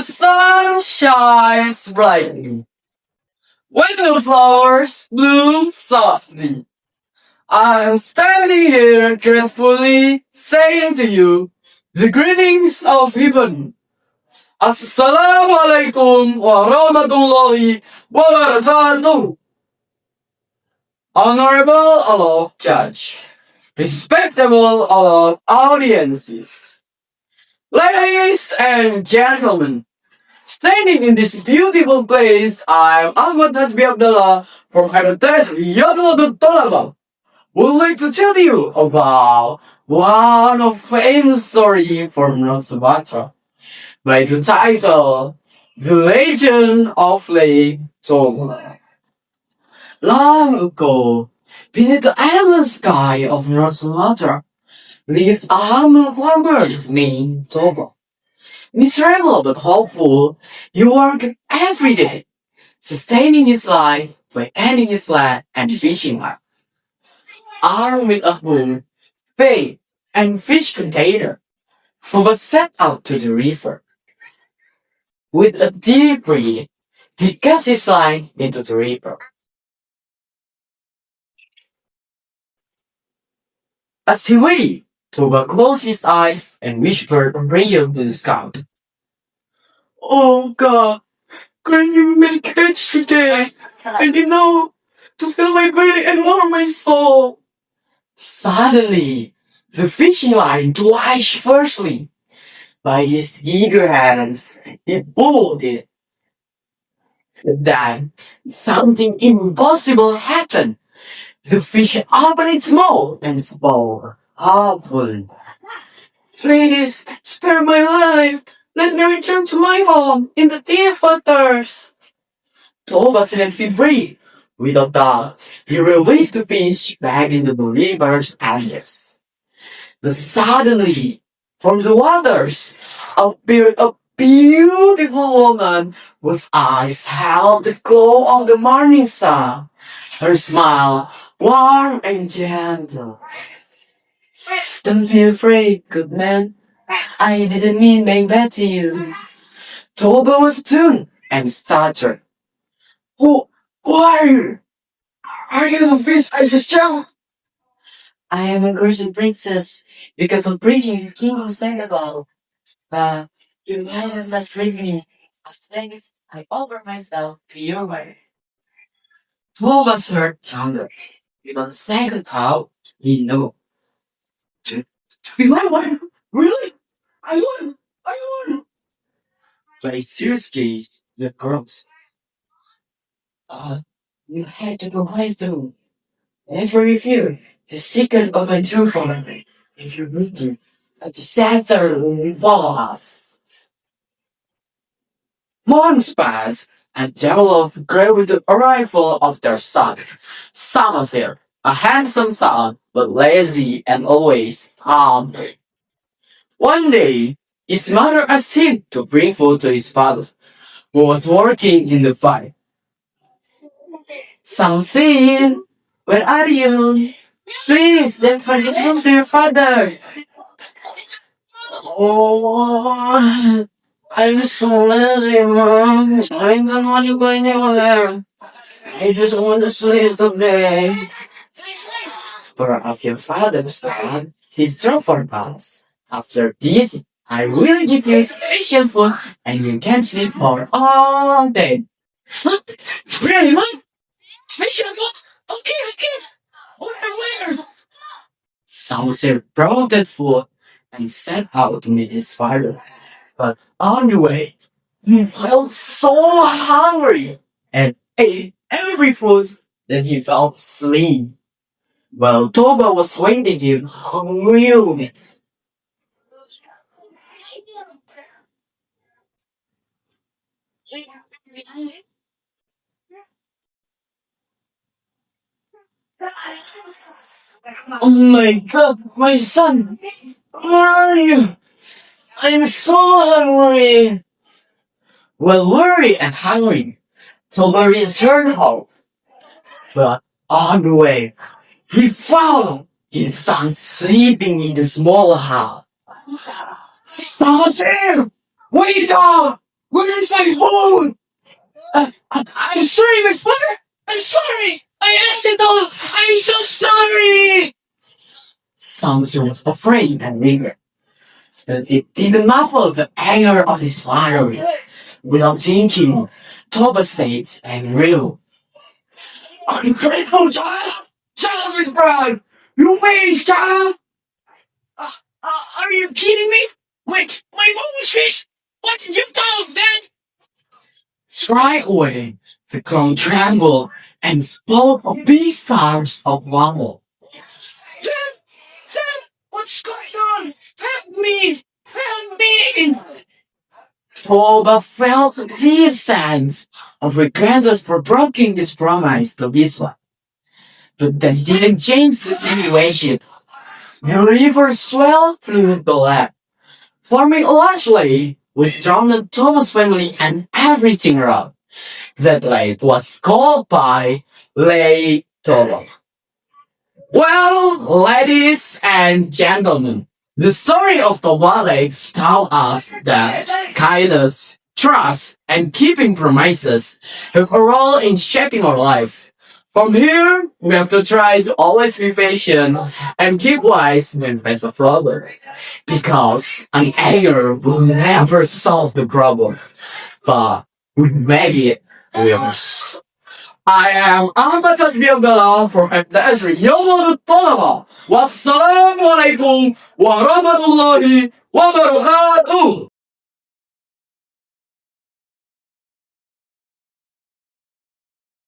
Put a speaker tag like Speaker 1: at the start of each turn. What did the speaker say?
Speaker 1: the sun shines brightly, when the flowers bloom softly, I'm standing here gratefully saying to you the greetings of heaven. Assalamu alaikum wa rahmatullahi wa barakatuh. Honorable Olaf Judge, respectable Olaf audiences, ladies and gentlemen, standing in this beautiful place, I'm Hasby from Riyadlotut, Thalabah. Would like to tell you about one of famous story from North Sumatra by the title The Legend of Lake Toba. Long ago, beneath the endless sky of North Sumatra, lived a humble farmer named Toba. Miserable but hopeful, he worked every day, sustaining his life by tending his land and fishing land. Armed with a hook, bait, and fish container, Toba set out to the river. With a deep breath, he cast his line into the river. As he waited, Toba closed his eyes and whispered a prayer to the sky. Oh God, grant me many catch today, and to fill my belly and warm my soul. Suddenly, the fishing line twitched fiercely. By his eager hands, he pulled it. Then, something impossible happened. The fish opened its mouth and spoke, hopeful. Please, spare my life. Let me return to my home in the deep waters. Toba let him free. Without doubt, he released the fish back into the river's edges. But suddenly, from the waters, appeared a beautiful woman whose eyes held the glow of the morning sun. Her smile, warm and gentle. Don't be afraid, good man. I didn't mean being bad to you. Toba was tuned and stuttered. Who are you? Are you the fish I just jumped? I am a Persian princess because of bringing the king of Senegal. But your highness must bring me as thanks I offer myself to your way. Toba's heart thundered. With a second thought, he knew. To be my wife? Really? I will! I will! But his serious gaze that grows. You had to promise to. Never refuse the secret of my true form. If you break it, a disaster will befall us. Months passed, and developed grew with the arrival of their son, Samasir, a handsome son, but lazy and always hungry. One day, his mother asked him to bring food to his father, who was working in the field. Samsir, where are you? Please, then for this food to your father. Oh, I'm so lazy, Mom. I don't want to go anywhere. I just want to sleep today. For of your father's son, he's drove for us. After this, I will give you special food and you can sleep for all day. What? Really, Mom? Special food? Okay, I can. Where? Saucer brought that food and set out to meet his father. But on the way, he felt so hungry and ate every food that he felt asleep. While Toba was waiting him hungry. Oh my God, my son! Where are you? I'm so hungry! Well, worried and hungry, Toba returned home. But on the way, he found his son sleeping in the small house. Stop him! Wait up! Where's my phone? I'm sorry, my father! I'm sorry! I acted all... I'm so sorry! Samson was afraid and eager, but it didn't muffle the anger of his father. Without thinking, Thomas said and real. Ungrateful child! Child is proud! You face, child! Are you kidding me? My mom was fish! What did you tell, Dad? Straight away, the clown trembled and spoke a big sounds of wonder. Dad! Dad! What's going on? Help me! Help me! Toba felt a deep sense of regret for breaking his promise to this one. But that didn't change the situation. The river swelled through the lake, forming a large lake which drowned Thomas' family and everything around. That lake was called by Lake Thalabah. Well, ladies and gentlemen, the story of the Lake tells us that kindness, trust, and keeping promises have a role in shaping our lives. From here, we have to try to always be patient and keep wise when faced a problem. Because an anger will never solve the problem, but we make it worse. I am Ahmad Hasby from MTS Riyadlotut. Wassalamualaikum warahmatullahi wabarakatuh.